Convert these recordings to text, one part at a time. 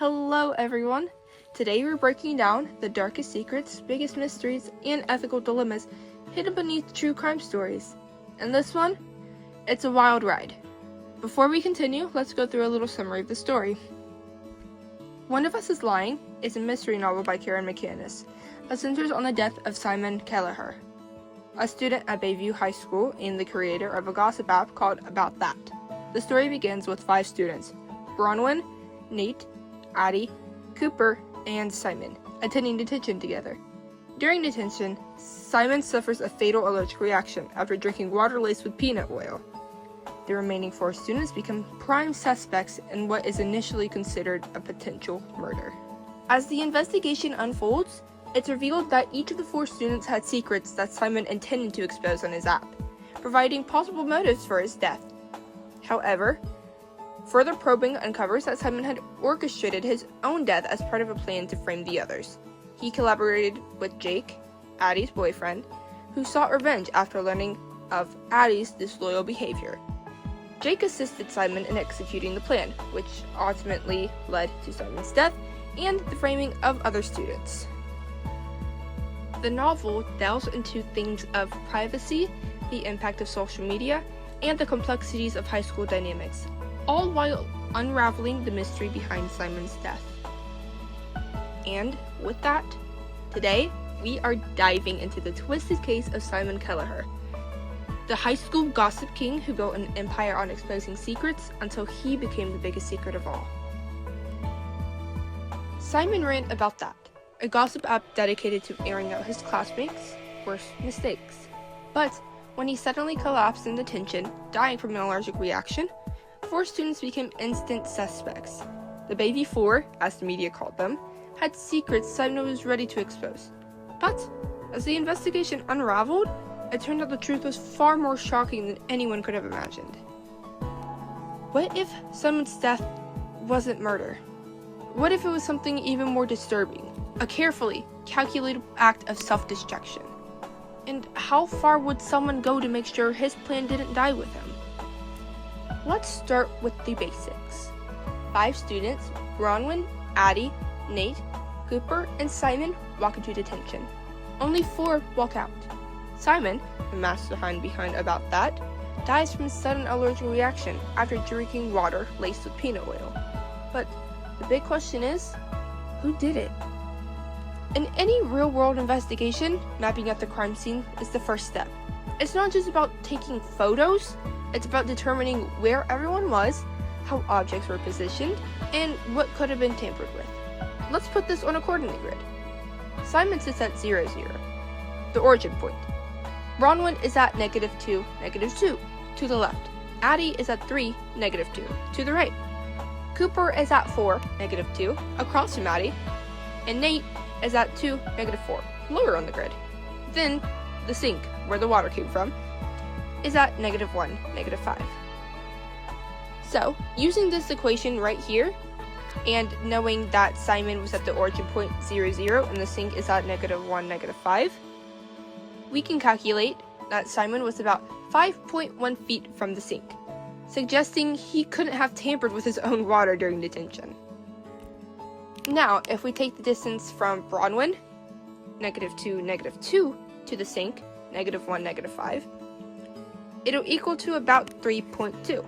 Hello everyone! Today we're breaking down the darkest secrets, biggest mysteries, and ethical dilemmas hidden beneath true crime stories. And this one, it's a wild ride. Before we continue, let's go through a little summary of the story. One of Us is Lying is a mystery novel by Karen McManus that centers on the death of Simon Kelleher, a student at Bayview High School and the creator of a gossip app called About That. The story begins with 5 students, Bronwyn, Nate, Addie, Cooper, and Simon, attending detention together. During detention, Simon suffers a fatal allergic reaction after drinking water laced with peanut oil. The remaining 4 students become prime suspects in what is initially considered a potential murder. As the investigation unfolds, it's revealed that each of the 4 students had secrets that Simon intended to expose on his app, providing possible motives for his death. However, further probing uncovers that Simon had orchestrated his own death as part of a plan to frame the others. He collaborated with Jake, Addie's boyfriend, who sought revenge after learning of Addie's disloyal behavior. Jake assisted Simon in executing the plan, which ultimately led to Simon's death and the framing of other students. The novel delves into themes of privacy, the impact of social media, and the complexities of high school dynamics, all while unraveling the mystery behind Simon's death. And with that, today we are diving into the twisted case of Simon Kelleher, the high school gossip king who built an empire on exposing secrets until he became the biggest secret of all. Simon ran About That, a gossip app dedicated to airing out his classmates' worst mistakes. But when he suddenly collapsed in detention, dying from an allergic reaction, 4 students became instant suspects. The Bayview 4, as the media called them, had secrets Simon was ready to expose. But as the investigation unraveled, it turned out the truth was far more shocking than anyone could have imagined. What if Simon's death wasn't murder? What if it was something even more disturbing? A carefully calculated act of self-destruction? And how far would someone go to make sure his plan didn't die with him? Let's start with the basics. 5 students, Bronwyn, Addie, Nate, Cooper, and Simon, walk into detention. Only 4 walk out. Simon, the mastermind behind About That, dies from a sudden allergic reaction after drinking water laced with peanut oil. But the big question is, who did it? In any real-world investigation, mapping out the crime scene is the first step. It's not just about taking photos, it's about determining where everyone was, how objects were positioned, and what could have been tampered with. Let's put this on a coordinate grid. Simon sits at 0, 0, the origin point. Bronwyn is at -2, -2, to the left. Addie is at 3, -2, to the right. Cooper is at 4, -2, across from Addie. And Nate is at 2, -4, lower on the grid. Then, the sink, where the water came from, is at -1, -5. So, using this equation right here, and knowing that Simon was at the origin point 0, 0, and the sink is at -1, -5, we can calculate that Simon was about 5.1 feet from the sink, suggesting he couldn't have tampered with his own water during detention. Now, if we take the distance from Bronwyn, -2, -2, to the sink, -1, -5, it'll equal to about 3.2.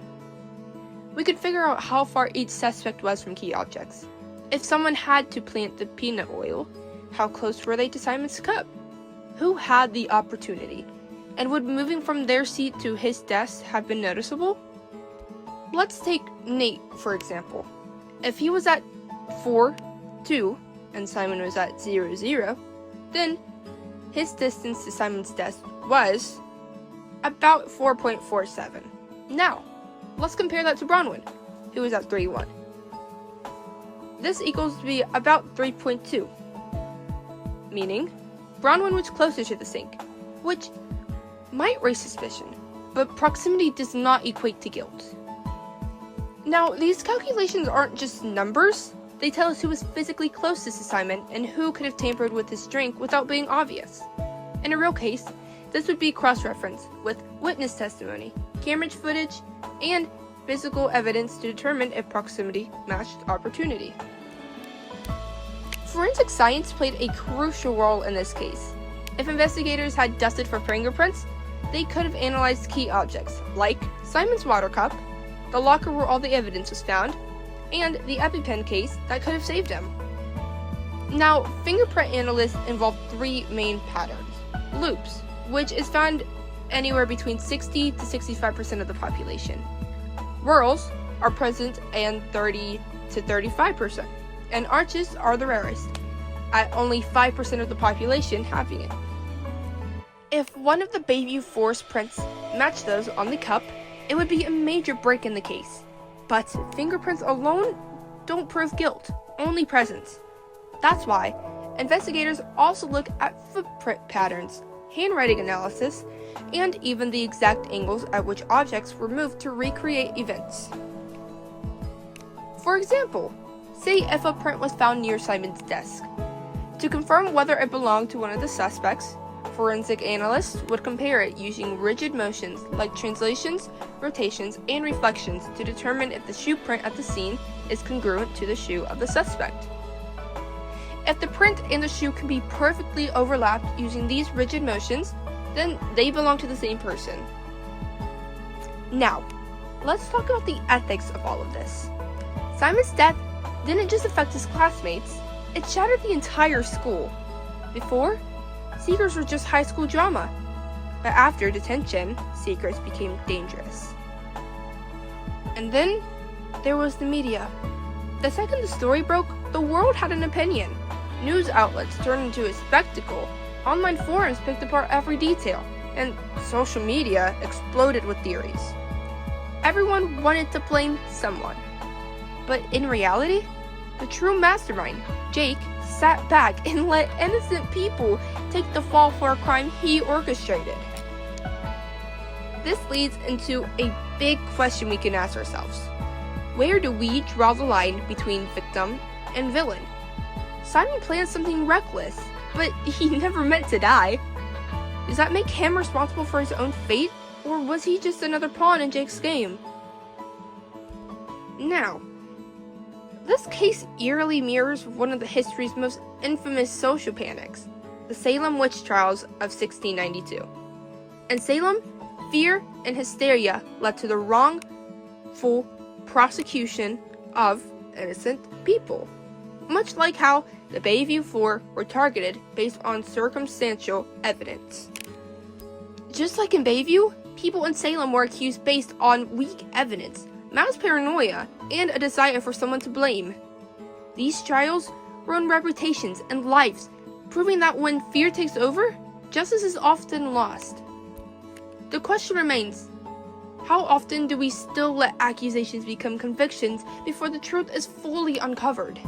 We could figure out how far each suspect was from key objects. If someone had to plant the peanut oil, how close were they to Simon's cup? Who had the opportunity? And would moving from their seat to his desk have been noticeable? Let's take Nate, for example. If he was at 4, 2, and Simon was at 0, 0, then his distance to Simon's desk was about 4.47. Now, let's compare that to Bronwyn, who was at 3, 1. This equals to be about 3.2, meaning Bronwyn was closer to the sink, which might raise suspicion, but proximity does not equate to guilt. Now, these calculations aren't just numbers. They tell us who was physically closest to Simon and who could have tampered with his drink without being obvious. In a real case, this would be cross-referenced with witness testimony, camera footage, and physical evidence to determine if proximity matched opportunity. Forensic science played a crucial role in this case. If investigators had dusted for fingerprints, they could have analyzed key objects, like Simon's water cup, the locker where all the evidence was found, and the EpiPen case that could have saved him. Now, fingerprint analysts involve three main patterns. Loops, which is found anywhere between 60 to 65% of the population. Whorls are present in 30 to 35%, and arches are the rarest, at only 5% of the population having it. If one of the Bayview Forest prints matched those on the cup, it would be a major break in the case. But fingerprints alone don't prove guilt, only presence. That's why investigators also look at footprint patterns, handwriting analysis, and even the exact angles at which objects were moved to recreate events. For example, say a footprint was found near Simon's desk. To confirm whether it belonged to one of the suspects, forensic analysts would compare it using rigid motions like translations, rotations, and reflections to determine if the shoe print at the scene is congruent to the shoe of the suspect. If the print and the shoe can be perfectly overlapped using these rigid motions, then they belong to the same person. Now, let's talk about the ethics of all of this. Simon's death didn't just affect his classmates, it shattered the entire school. Before, secrets were just high school drama, but after detention, secrets became dangerous. And then, there was the media. The second the story broke, the world had an opinion. News outlets turned into a spectacle, online forums picked apart every detail, and social media exploded with theories. Everyone wanted to blame someone. But in reality, the true mastermind, Jake, sat back and let innocent people take the fall for a crime he orchestrated. This leads into a big question we can ask ourselves. Where do we draw the line between victim and villain? Simon planned something reckless, but he never meant to die. Does that make him responsible for his own fate, or was he just another pawn in Jake's game? Now, this case eerily mirrors one of the history's most infamous social panics, the Salem witch trials of 1692. In Salem, fear and hysteria led to the wrongful prosecution of innocent people, much like how the Bayview Four were targeted based on circumstantial evidence. Just like in Bayview, people in Salem were accused based on weak evidence, mass paranoia, and a desire for someone to blame. These trials ruined reputations and lives, proving that when fear takes over, justice is often lost. The question remains, how often do we still let accusations become convictions before the truth is fully uncovered?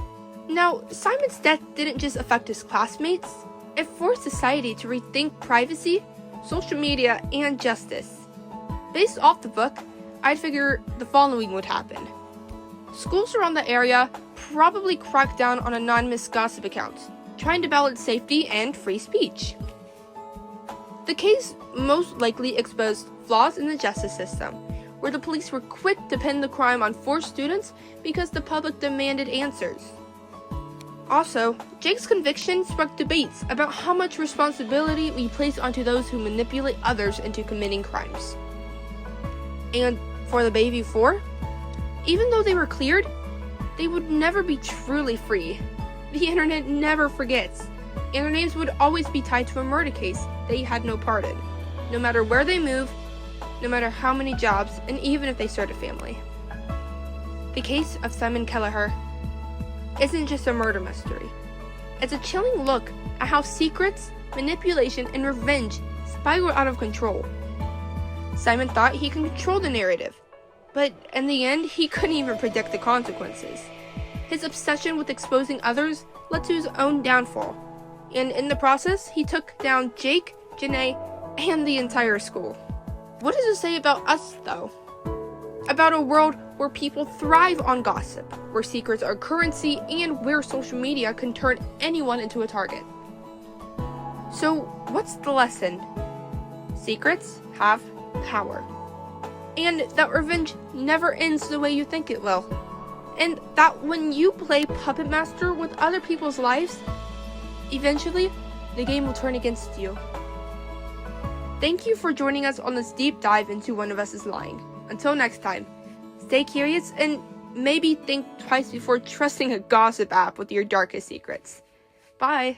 Now, Simon's death didn't just affect his classmates, it forced society to rethink privacy, social media, and justice. Based off the book, I'd figure the following would happen. Schools around the area probably cracked down on anonymous gossip accounts, trying to balance safety and free speech. The case most likely exposed flaws in the justice system, where the police were quick to pin the crime on 4 students because the public demanded answers. Also, Jake's conviction sparked debates about how much responsibility we place onto those who manipulate others into committing crimes. And for the Bayview Four, even though they were cleared, they would never be truly free. The internet never forgets, and their names would always be tied to a murder case they had no part in, no matter where they move, no matter how many jobs, and even if they start a family. The case of Simon Kelleher isn't just a murder mystery. It's a chilling look at how secrets, manipulation, and revenge spiral out of control. Simon thought he could control the narrative, but in the end, he couldn't even predict the consequences. His obsession with exposing others led to his own downfall, and in the process, he took down Jake, Janae, and the entire school. What does it say about us, though? About a world where people thrive on gossip, where secrets are currency, and where social media can turn anyone into a target. So, what's the lesson? Secrets have power. And that revenge never ends the way you think it will. and that when you play Puppet Master with other people's lives, eventually, the game will turn against you. Thank you for joining us on this deep dive into One of Us is Lying. Until next time, stay curious and maybe think twice before trusting a gossip app with your darkest secrets. Bye!